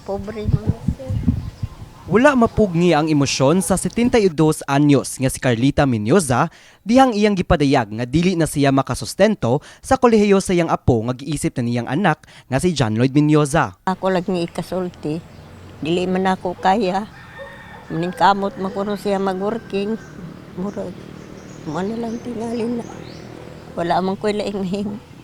Pobre mo, sir. Wala mapugni ang emosyon sa 72 anyos nga si Carlita Menyoza dihang iyang gipadayag nga dili na siya makasustento sa kolehiyo sa iyang apo nga giisip na niyang anak nga si John Lloyd Menyoza. Ako lang ni ikasulti. Dili man ako kaya. Maningkamot makuno siya mag-working. Murag. Ano lang tingalin na. Wala man ko ilaing-hing.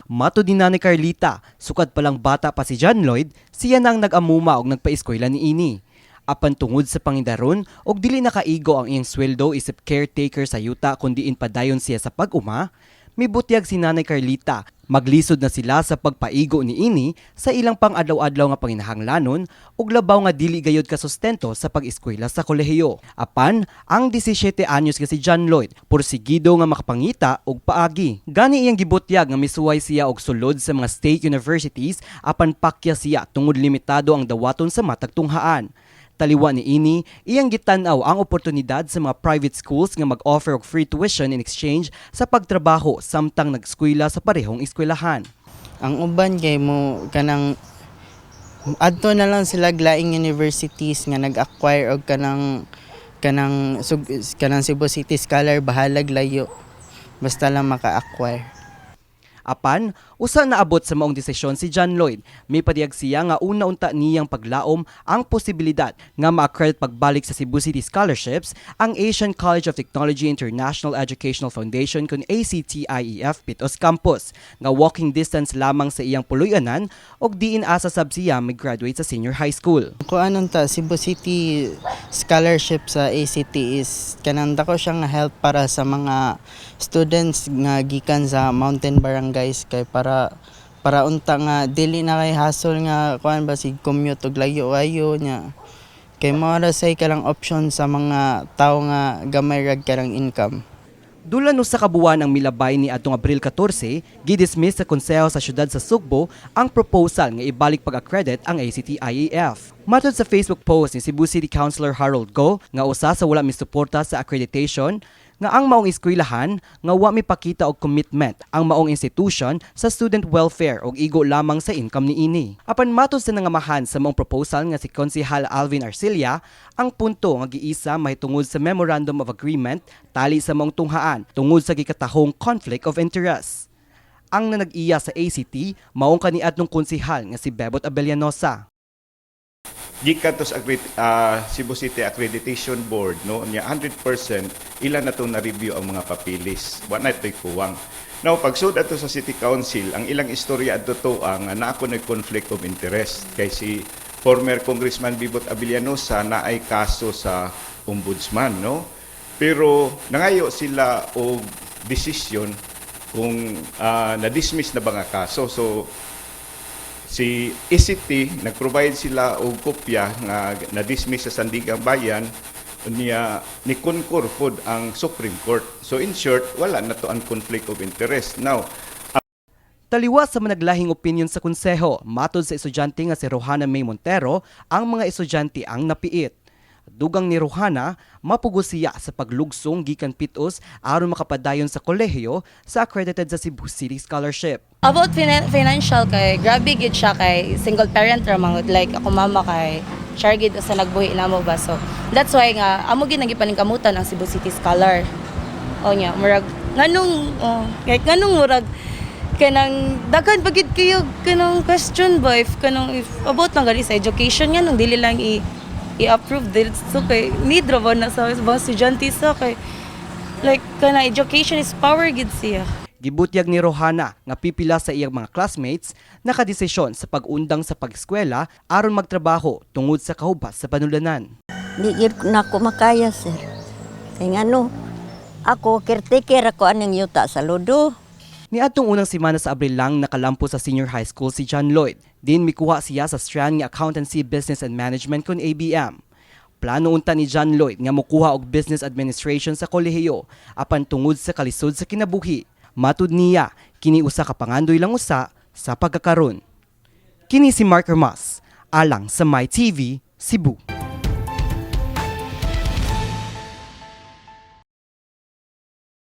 Mato din na ni Carlita, sukad palang bata pa si John Lloyd, siya nang nag-amuma og nagpa-eskwela ni ini. Apan tungod sa pangindaron og dili nakaigo ang iyang sweldo isip caretaker sa yuta kundi padayon siya sa pag-uma, mibutyag si Nanay Carlita. Maglisod na sila sa pagpaigo ni ini sa ilang pang-adlaw-adlaw nga panginahanglanon ug labaw nga dili gayud kasustento sa pag-eskwela sa kolehiyo. Apan, ang 17 anyos nga si John Lloyd porsigido nga makapangita og paagi. Gani iyang gibutyag nga misuway siya og sulod sa mga state universities apan pakya siya tungod limitado ang dawaton sa matag tunghaan. Taliwa ni ini, iyang gitan-aw ang oportunidad sa mga private schools nga mag-offer og free tuition in exchange sa pagtrabaho samtang nag-eskwela sa parehong eskwelahan. Ang uban kay mo kanang adto na lang sila laing universities nga nag-acquire og kanang Cebu City Scholar bahalag layo. Basta lang maka-acquire. Apan, usa naabot sa maong desisyon si John Lloyd. May padiyag siya nga una-unta niyang paglaom ang posibilidad nga ma-accredit pagbalik sa Cebu City Scholarships ang Asian College of Technology International Educational Foundation kun ACTIEF Pitos Campus nga walking distance lamang sa iyang puloy-anan og diin asa sab siya mag-graduate sa senior high school. Kung anong ta Cebu City Scholarship sa ACT is kanang dako siya nga help para sa mga students nga gikan sa mountain barangays kay para unta nga dili na kay hassle nga kuan ba sig commute og layo-ayo nya kay mao ra say kalang option sa mga tawo nga gamay rag karang income. Dulan sa kabuuan ang milabay ni atong Abril 14, gidismiss sa konseho sa syudad sa Sugbo ang proposal nga ibalik pag-accredit ang ACT-IEF. Matod sa Facebook post ni Cebu City Councilor Harold Go nga usa sa wala misuporta sa accreditation nga ang maong eskwelahan nga wa mipakita og commitment ang maong institution sa student welfare og igo lamang sa income ni ini. Apan matod sa nangamahan sa maong proposal nga si Konsehal Alvin Arcilla, ang punto nga giisa mahitungod sa Memorandum of Agreement tali sa maong tunghaan tungod sa gikatahong conflict of interest. Ang nanag-iya sa ACT maong kaniadtong konsehal nga si Bebot Abellanosa. Gikan to sa Cebu City Accreditation Board, no, niya 100% ilan na itong na-review ang mga papilis. Wala na ito'y kuwang. Now, pagsud ato sa City Council, ang ilang istorya ato to ang na ako na conflict of interest. Kay si former Congressman Bebot Abellanosa na ay kaso sa ombudsman, no? Pero nangayo sila og desisyon kung na-dismiss na ba nga kaso. So, si ACT, nag-provide sila og kopya nga na-dismiss sa Sandigang Bayan niya ni concur pod ang Supreme Court. So in short, wala na to ang conflict of interest. Now, Taliwa sa managlahing opinion sa konseho, matod sa estudyante nga si Rohana May Montero, ang mga estudyante ang napiit. Dugang ni Rohana, mapugos siya sa paglugsong gikan pitos aron makapadayon sa kolehiyo sa accredited sa Cebu City Scholarship. About financial kay grabe gid siya kay single parent ra man like ako mama kay share gid sa nagbuhi namo ba so that's why nga amo gid nagipaningkamutan ang Cebu City Scholar. O nya murag nganong murag kanang daghan pagid kayo kanang question ba if about lang gali sa education nga nung dili lang i-approve dil so kay need ra ba na sa mga estudyante so kay like kana education is power gid siya. Gibutyag ni Rohana nga pipila sa iyang mga classmates nakadesisyon sa pag-undang sa pag-eskwela aron magtrabaho tungod sa kahubas sa panulanan. Di gid na ako makaya, sir. Kaya ngano, ako caretaker ako anong yuta sa lodo. Niadtong unang semana sa Abril lang nakalampo sa senior high school si John Lloyd. Din mikuha siya sa strand nga Accountancy, Business and Management kun ABM. Plano unta ni John Lloyd nga mokuha og Business Administration sa kolehiyo apan tungod sa kalisod sa kinabuhi. Matud niya, kini usa ka pangandoy lang usa sa pagkakaron. Kini si Mark Hermas, alang sa My TV, Cebu.